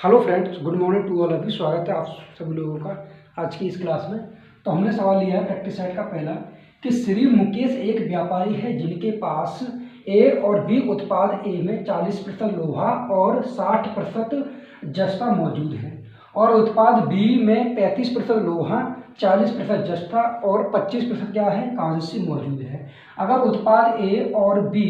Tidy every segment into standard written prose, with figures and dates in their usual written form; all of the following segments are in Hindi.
Hello friends, good morning to all of you. स्वागत है आप सभी लोगों का आज की इस क्लास में। तो हमने सवाल लिया है प्रैक्टिस सेट का पहला कि श्री मुकेश एक व्यापारी है जिनके पास ए और बी उत्पाद ए में 40% लोहा और 60% जस्ता मौजूद है और उत्पाद बी में 35% लोहा, 40% जस्ता और 25% क्या है, कांस्य मौजूद है। अगर उत्पाद ए और बी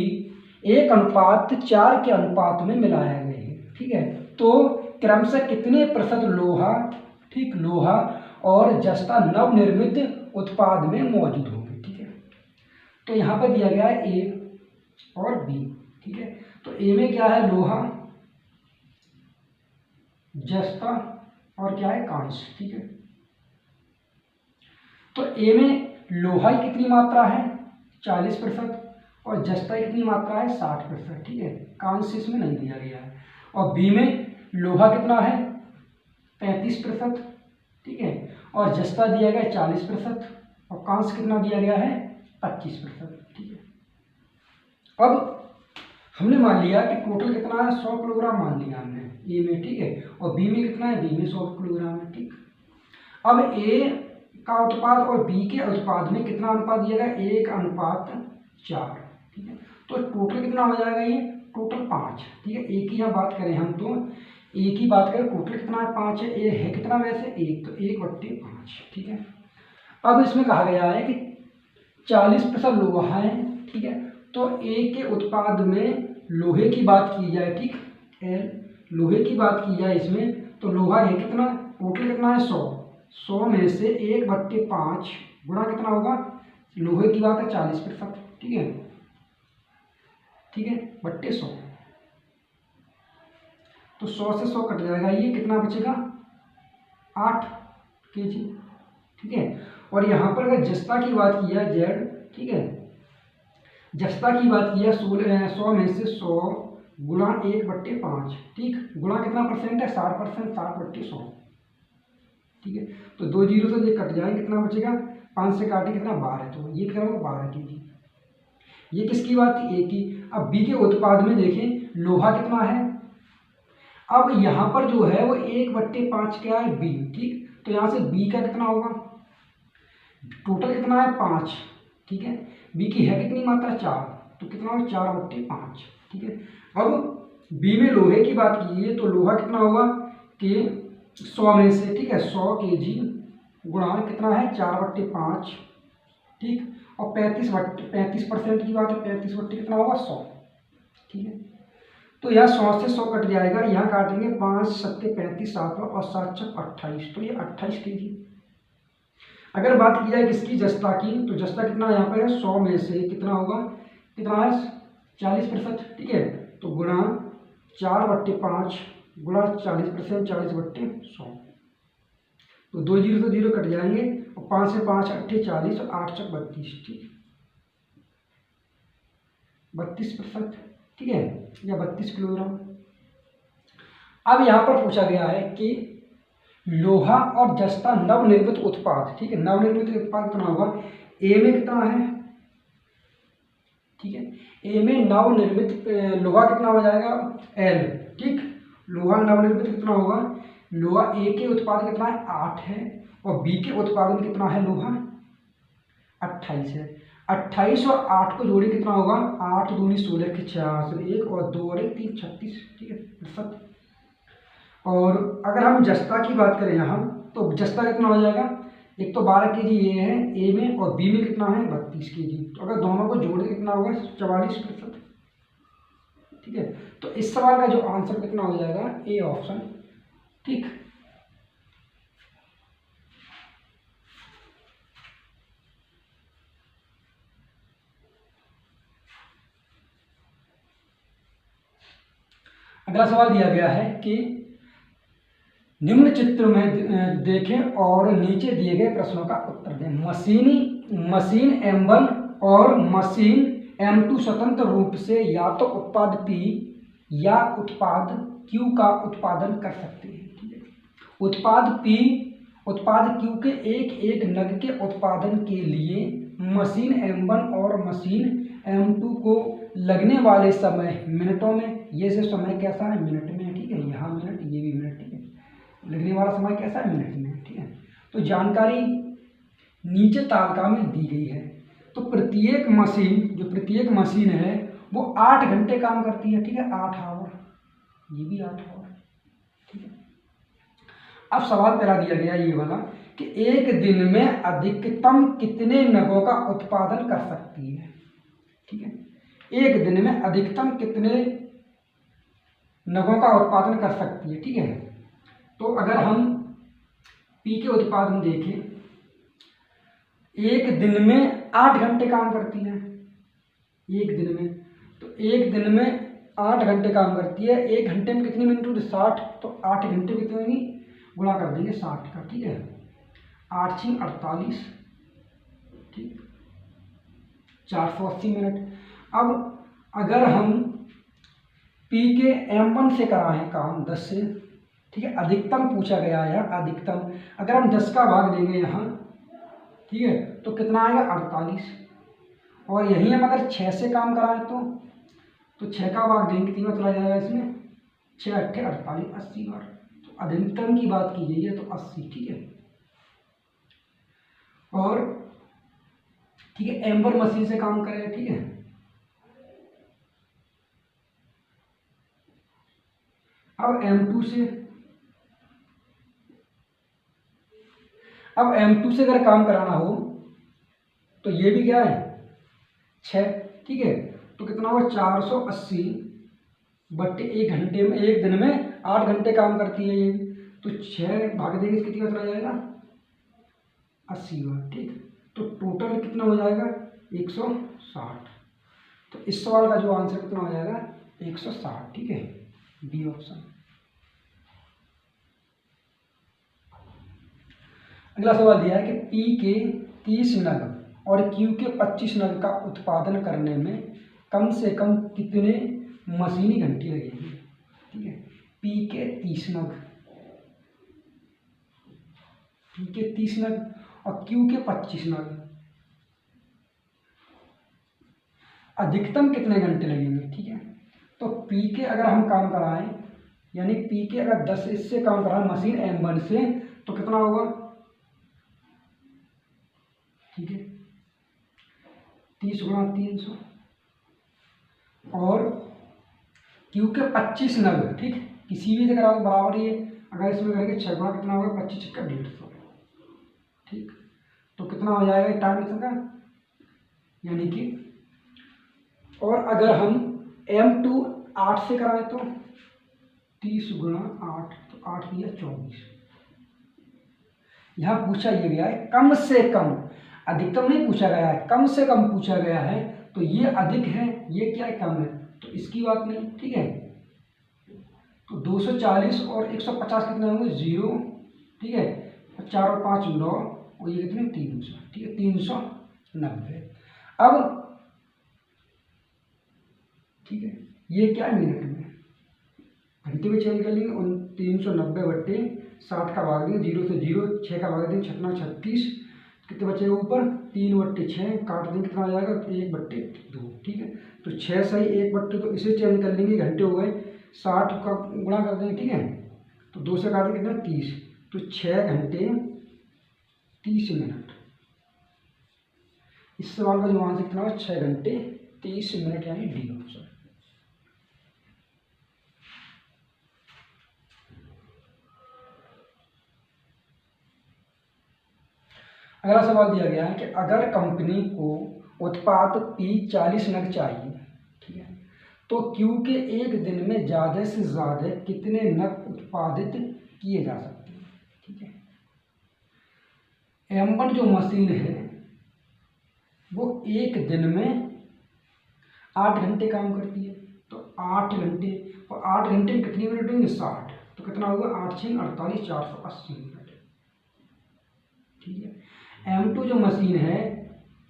1:4 के अनुपात में मिलाया गया है, ठीक है, तो क्रमशः कितने प्रतिशत लोहा, ठीक, लोहा और जस्ता नवनिर्मित उत्पाद में मौजूद होंगे। ठीक है, तो यहाँ पर दिया गया है ए और बी। ठीक है, तो ए में क्या है, लोहा, जस्ता और क्या है, कांस्य। ठीक है, तो ए में लोहा की कितनी मात्रा है, 40%, और जस्ता की कितनी मात्रा है, 60%। ठीक है, कांस्य इसमें नहीं दिया गया है। और बी में लोहा कितना है, 35%, ठीक है, और जस्ता दिया गया है 40% और कांस्य कितना दिया गया है, 25%। ठीक है, अब हमने मान लिया कि टोटल कितना है, 100 किलोग्राम मान लिया हमने ए में। ठीक है, और बी में कितना है, बी में 100 किलोग्राम है। ठीक, अब ए का उत्पाद और बी के उत्पाद में कितना अनुपात दिया गया, 1:4। ठीक है, तो टोटल कितना हो जाएगा, ये टोटल 5। ठीक है, एक ही यहाँ बात करें हम तो एक ही बात करें, टोटल कितना है, 5 है। ए है कितना वैसे, 1, तो 1/5। ठीक है, अब इसमें कहा गया है कि 40% लोहा है। ठीक है, तो ए के उत्पाद में लोहे की बात की जाए, ठीक, एल लोहे की बात की जाए इसमें, तो लोहा है कितना, टोटल कितना है, 100 में से 1/5 गुणा कितना होगा, लोहे की बात है 40%। ठीक है, ठीक है, बट्टे 100, तो 100 से 100 कट जाएगा, ये कितना बचेगा, 8 kg। ठीक है, और यहाँ पर अगर जस्ता की बात की है, जेड, ठीक है, जस्ता की बात की है 100 में से 100 गुणा 1/5, ठीक, गुणा कितना परसेंट है, 60%, 60/100। ठीक है, तो 2 जीरो से ये कट जाएंगे, कितना बचेगा, 5 से काटे कितना, 12, तो ये कितना होगा, 12 kg। ये किसकी बात थी, ए की। अब बी के उत्पाद में देखें, लोहा कितना है, अब यहाँ पर जो है वो 1/5 क्या है, बी। ठीक, तो यहाँ से बी का कितना होगा, टोटल कितना है, 5। ठीक है, बी की है कितनी मात्रा, 4, तो कितना होगा, 4/5। ठीक है, अब बी में लोहे की बात की है, तो लोहा कितना होगा कि 100 में से, ठीक है, 100 kg गुणा कितना है, 4/5। ठीक, और 35% की बात है, 35 कितना होगा, 100। ठीक है, तो यहाँ 100 से 100 कट जाएगा, यहाँ काटेंगे 5 7 35, 7 और 7 6 28, तो ये 28 kg। अगर बात की जाए किसकी, जस्ता की, तो जस्ता कितना यहाँ पर है, 100 में से कितना होगा, कितना है, 40%। ठीक है, तो गुणा 4/5 गुणा 40%, 40/100, तो 2 जीरो से 0 कट जाएंगे, और 5 से 5 8 40 और 8 6 32। ठीक, 32%। ठीक है, या 32 किलोग्राम। अब यहाँ पर पूछा गया है कि लोहा और जस्ता नवनिर्मित उत्पाद, ठीक है, नवनिर्मित उत्पाद कितना होगा, ए में कितना है, ठीक है, ए में नवनिर्मित लोहा कितना हो जाएगा, एल। ठीक, लोहा नवनिर्मित कितना होगा, लोहा ए के उत्पाद कितना है, 8 है, और बी के उत्पादन कितना है, लोहा 28 है। 28 और 8 को जोड़े कितना होगा, 8 दूनी 16 के 66, 1 और 2 और 1 3 36। ठीक है, 67। और अगर हम जस्ता की बात करें यहाँ, तो जस्ता कितना हो जाएगा, एक तो 12 kg ये है ए में, और बी में कितना है, 32 kg, तो अगर दोनों को जोड़ के कितना होगा, 44%। ठीक है, तो इस सवाल का जो आंसर कितना हो जाएगा, ए ऑप्शन। ठीक, अगला सवाल दिया गया है कि निम्न चित्र में देखें और नीचे दिए गए प्रश्नों का उत्तर दें। मशीन M1 और मशीन M2 स्वतंत्र रूप से या तो उत्पाद P या उत्पाद Q का उत्पादन कर सकते हैं। ठीक है, उत्पाद P उत्पाद Q के एक नग के उत्पादन के लिए मशीन M1 और मशीन M2 को लगने वाले समय मिनटों में, ये से समय कैसा है मिनट में, ठीक है, यहाँ मिनट, ये भी मिनट, ठीक है, लगने वाला समय कैसा है मिनट में, ठीक है। तो जानकारी नीचे तालिका में दी गई है। तो प्रत्येक मशीन है वो 8 घंटे काम करती है, ठीक है, 8 आवर, ये भी 8 आवर, ठीक है। अब सवाल पहला दिया गया ये वाला कि एक दिन में अधिकतम कितने नगों का उत्पादन कर सकती है, ठीक है, एक दिन में अधिकतम कितने नगों का उत्पादन कर सकती है, ठीक है। तो अगर हम पी के उत्पादन देखें, एक दिन में 8 घंटे काम करती है, एक दिन में, तो एक दिन में 8 घंटे काम करती है, एक घंटे में कितनी मिनट होती है 60, तो 8 घंटे में कितनी होगी, गुणा कर देंगे 60 का, ठीक है, 8 6 48, ठीक, 480 मिनट। अब अगर हम पी के M1 से कराएं काम 10 से, ठीक है, अधिकतम पूछा गया है, अधिकतम अगर हम 10 का भाग देंगे यहाँ, ठीक है, तो कितना आएगा 48, और यहीं हम अगर 6 से काम कराएं तो 6 का भाग देंगे, कितना चला जाएगा इसमें, 6 8 48, 80 बार। तो अधिकतम की बात की गई है तो 80, ठीक है। और ठीक है, M1 मशीन से काम करें, ठीक है, अब M2 से अगर काम कराना हो तो ये भी क्या है 6, ठीक है, तो कितना होगा 480 बट्टे एक घंटे में, एक दिन में 8 घंटे काम करती है ये, तो 6 भाग देंगे कितनी बार चला जाएगा 80 बार, ठीक। तो टोटल कितना हो जाएगा 160। तो इस सवाल का जो आंसर कितना हो जाएगा 160, ठीक है, बी ऑप्शन। अगला सवाल दिया है कि पी के 30 नग और क्यू के 25 नग का उत्पादन करने में कम से कम कितने मशीनी घंटे लगेंगे, ठीक है। पी के 30 नग, पी के 30 नग और क्यू के 25 नग, अधिकतम कितने घंटे लगेंगे, ठीक है। तो पी के अगर हम काम कराएं, यानी पी के अगर 10 इससे काम कराएं मशीन M1 से, तो कितना होगा, ठीक है, 30 गुणा 300, और क्यू के 25 नग, ठीक, किसी भी जगह बराबर ही है, अगर इसमें करेंगे 6 गुणा कितना होगा 25 6 150, ठीक। तो कितना हो जाएगा टाइम इसका, यानी कि, और अगर हम M2 8 से कराएं तो 30 गुणा 8, तो 8 दिया 24। यहाँ पूछा ये गया है कम से कम, अधिकतम नहीं पूछा गया है, कम से कम पूछा गया है, तो ये अधिक है, ये क्या है कम है, तो इसकी बात नहीं, ठीक है। तो 240 और 150 कितने होंगे 0, ठीक है, 4 और 5 9, और ये कितने 300, ठीक है, 390। अब ठीक है, ये क्या है मिनट में, घंटे में चेंज कर लेंगे, उन 390 बट्टे 60 का भाग देंगे, 0 से 0, 6 का भाग देंगे, 6 36, कितने बचेगा ऊपर 3 बट्टे 6, काट देंगे कितना आ जाएगा 1 बट्टे 2, ठीक है। तो 6 सही 1 बट्टे, तो इसे चेंज कर लेंगे, घंटे हो गए, 60 का गुणा कर देंगे, ठीक है, तो 2 से काट देंगे कितना 30, तो 6 घंटे 30 मिनट। इस सवाल का जो आंसर कितना है 6 घंटे 30 मिनट, यानी डी ऑप्शन। अगला सवाल दिया गया है कि अगर कंपनी को उत्पाद P 40 नग चाहिए, ठीक है, तो Q के एक दिन में ज़्यादा से ज़्यादा कितने नग उत्पादित किए जा सकते हैं, ठीक है। M1 जो मशीन है वो एक दिन में 8 घंटे काम करती है, तो 8 घंटे, और 8 घंटे में कितनी मिनट होंगे 60, तो कितना होगा 8 6 48, 480 मिनट, ठीक है। M2 जो मशीन है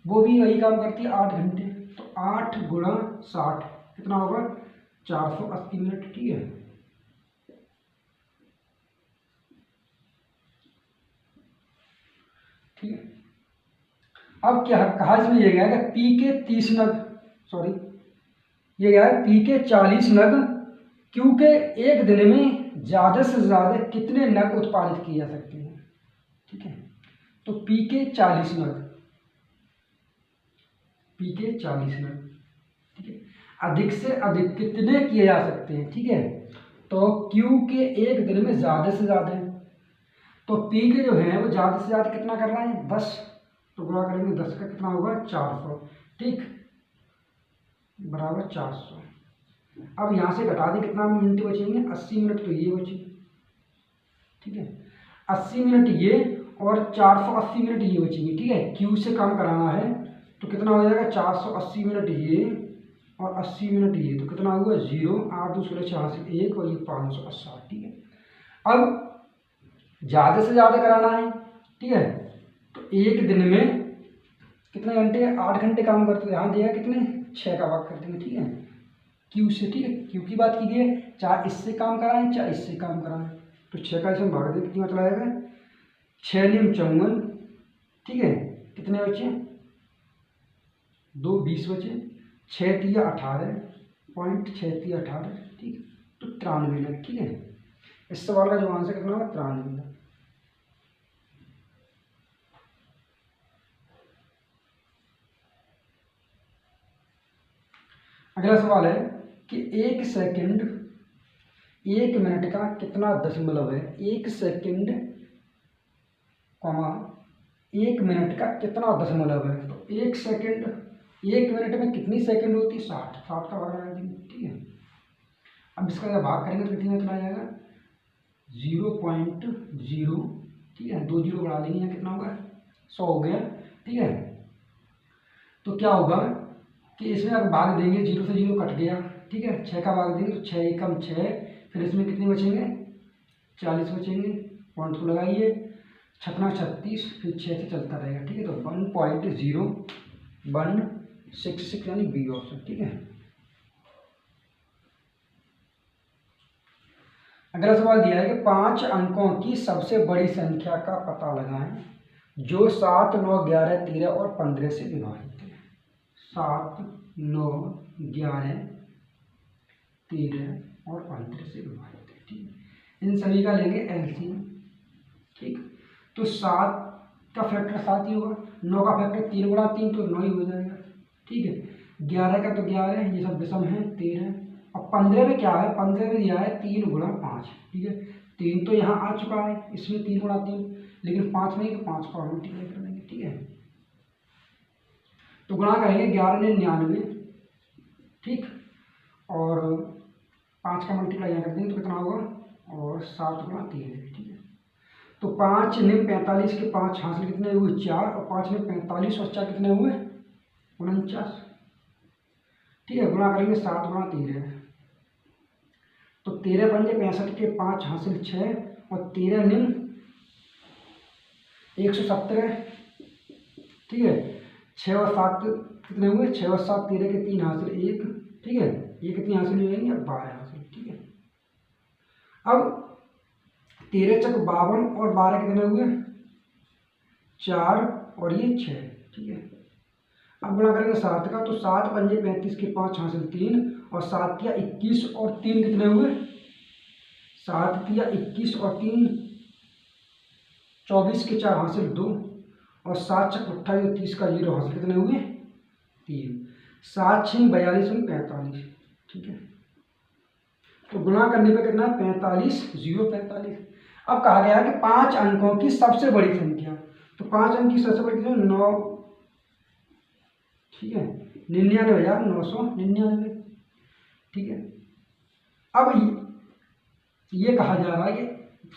वो भी वही काम करती है 8 घंटे, तो 8 गुणा 60 कितना होगा 480 मिनट, ठीक है। ठीक है, अब क्या कहा इसमें ये गया कि पी के 30 नग, सॉरी ये क्या है, पी के 40 नग क्यू के एक दिन में ज़्यादा से ज़्यादा कितने नग उत्पादित किए जा सकते हैं। ठीक है, तो पी के 40 नग, पी के 40 नग, ठीक है, अधिक से अधिक कितने किए जा सकते हैं। ठीक है, तो क्यू के एक दिन में ज़्यादा से ज़्यादा है, तो पी के जो है वो ज़्यादा से ज़्यादा कितना कर रहा है 10, तो गुणा करेंगे 10 का कितना होगा 400, ठीक, बराबर 400। अब यहाँ से घटा दें कितना मिनट बचेंगे 80 मिनट, तो ये बचे। ठीक है, 80 मिनट ये और 480 मिनट ये बचेंगे। ठीक है, क्यू से काम कराना है तो कितना हो जाएगा 480 मिनट ये और 80 मिनट ये, तो कितना होगा 0, 8 2 16 4 से 1 और ये 580। ठीक है, अब ज़्यादा से ज़्यादा कराना है। ठीक है, तो एक दिन में कितने घंटे, 8 घंटे काम करते हैं, यहाँ दिया कितने 6 का भाग कर देंगे। ठीक है, क्यू से। ठीक है, क्यू की बात कीजिए, चाहे इससे काम कराएं चाहे इससे काम कराएं, तो 6 का इसमें भाग दें, कितना चला जाएगा 6 नियम 54। ठीक है, कितने बचे 2 20 बचे, 6 तिया 18 पॉइंट 6 तिया 18। ठीक है, तो 93 लग। ठीक है, इस सवाल का जो आंसर कितना होगा 93 लग। अगला सवाल है कि 1 सेकंड 1 मिनट का कितना दशमलव है। 1 सेकंड कॉमा 1 मिनट का कितना दशमलव है, तो 1 सेकंड 1 मिनट में कितनी सेकंड होती है 60, 60 का भाग लगा देंगे। ठीक है, अब इसका जब भाग करेंगे तो कितने में चला जाएगा 0.0। ठीक है, 2 जीरो बढ़ा देंगे, यहाँ कितना होगा 100 हो गया। ठीक है, तो क्या होगा कि इसमें अगर भाग देंगे 0 से 0 कट गया। ठीक है, 6 का भाग देंगे तो 6 एकम 6, फिर इसमें कितने बचेंगे 40 बचेंगे, पॉइंट को लगाइए 6 36, फिर 6 से चलता रहेगा। ठीक है, तो 1.0166 यानी बी ऑप्शन। ठीक है, अगला सवाल दिया है कि 5 अंकों की सबसे बड़ी संख्या का पता लगाएं जो 7 9 11 13 और 15 से विभाजित है। 7 9 11 13 और 15 से विभाजित है। ठीक, इन सभी का लेंगे एलसीएम। ठीक, तो 7 का फैक्टर 7 ही होगा, 9 का फैक्टर 3 गुणा 3 तो 9 ही हो जाएगा। ठीक है, 11 का तो 11, ये सब विषम है 13, और 15 में क्या है 15 में दिया है 3 गुणा 5। ठीक है, 3 तो यहाँ आ चुका है, इसमें 3 गुणा 3, लेकिन 5 नहीं, तो 5 को मल्टीप्लाई कर देंगे। ठीक है, तो गुणा करेंगे 11 ने 99। ठीक, और 5 का मल्टीप्लाई यहाँ कर देंगे तो कितना होगा, और 7 गुणा 3 है। ठीक है, तो 5 ने 45 के 5 हासिल कितने हुए 4, और 5 में 45 और 4 कितने हुए 49। ठीक है, गुणा करेंगे 7 गुणा 13, तो 13 पंजे 65 के 5 हासिल 6, और 13 निम्न 117। ठीक है, 6 और 7 कितने हुए 6 और 7 13 के 3 हासिल 1। ठीक है, ये कितनी हासिल हो जाएंगी 12 हासिल। ठीक है, अब 13 चक 52 और 12 कितने हुए 4 और ये 6। ठीक है, अब गुणा करेंगे 7 का, तो 7 पंजे 35 के 5 हासिल 3, और 7 तिया 21 और 3 कितने हुए 7 तिया 21 और 3 24 के 4 हासिल 2, और 7 छक 28 और 30 का 0 हासिल कितने हुए 3, 7 6 42 और 45। ठीक है, तो गुणा करने पे कितना 45 0 45। अब कहा गया है कि 5 अंकों की सबसे बड़ी संख्या, तो 5 अंक की सबसे बड़ी संख्या 9। ठीक है, 99,999। ठीक है, अब ये कहा जा रहा है कि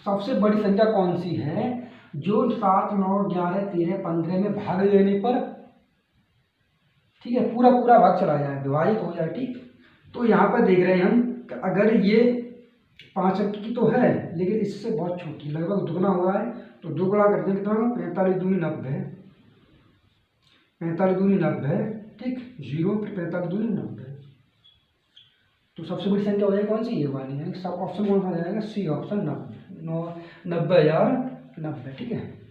सबसे बड़ी संख्या कौन सी है जो 7 9 11 13 15 में भाग लेने पर, ठीक है, पूरा पूरा भाग चला जाए, विभाजित हो जाए। ठीक, तो यहाँ पर देख रहे हैं हम कि अगर ये 5 अंक की तो है लेकिन इससे बहुत छोटी, लगभग दुगना हुआ है, तो 2 गुणा करते हैं कितना 45 दूनी 90, 45 दूनी 90। ठीक, 0 फिर 45 दूनी 90, तो सबसे बड़ी संख्या हो जाएगी कौन सी ये वाली, यानी सब ऑप्शन कौन सा हो जाएगा सी ऑप्शन 90,090। ठीक है।